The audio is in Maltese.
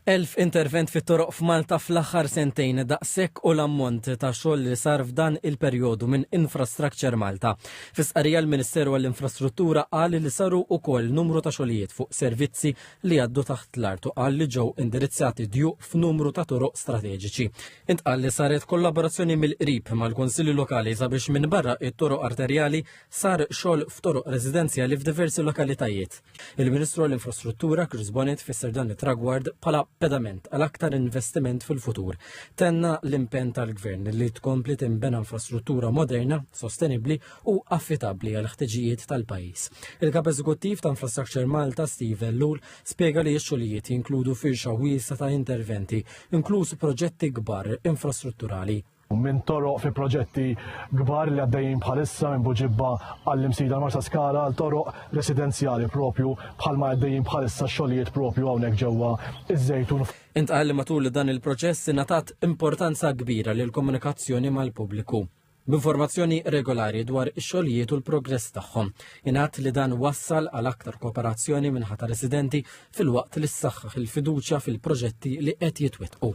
1000 intervent fit-toroq f'Malta fl-aħħar sentejn daqshekk u l-ammont ta' xogħol li sar f'dan il-perjodu minn Infrastructure Malta. Fis-qarrija l-Ministeru għall-Infrastruttura qal li saru wkoll numru ta' xogħlijiet fuq servizzi li għaddu taħt l-art u qal li ġew indirizzati djuq f'numru ta' toroq strateġiċi. Intqal li saret kollaborazzjoni mill-qrib mal-Kunsilli Lokali sabiex minn barra it-toroq arterjali sar xogħol f'toroq residenzjali f'diversi lokalitajiet. Il-Ministru għall-Infrastruttura Chris Bonnet fisser dan it-tragward bħala pedament għal aktar investiment fil-futur. Tenna l-impenn tal-Gvern li tkompli tinbena infrastruttura moderna, sostenibbli u affitabbli għal ħtiġijiet tal-pajjiż. Il-Kap Eżekuttiv ta' Infrastructure Malta Steve Ellul spjega li x-xogħlijiet jinkludu firxa wiesa ta' interventi, inkluż proġetti kbar infrastrutturali. Minn toroq fi proġetti kbar li għaddejjin bħalissa minn Buġibba għall-imsida Marsa Skala għal toroq residenzjali propju bħalma għaddejjin bħalissa xogħlijiet propju hawnhekk ġewwa iż-Żejtun. Intqal li matul dan il-proċess ingħatat importanza kbira lil komunikazzjoni mal-pubbliku b'informazzjoni regolari dwar ix-xogħlijiet u l-progress tagħhom. Ingħad li dan wassal għal aktar kooperazzjoni minħata residenti fil-waqt li ssaħħaħ il-fiduċja fil-proġetti li qed jitwettqu.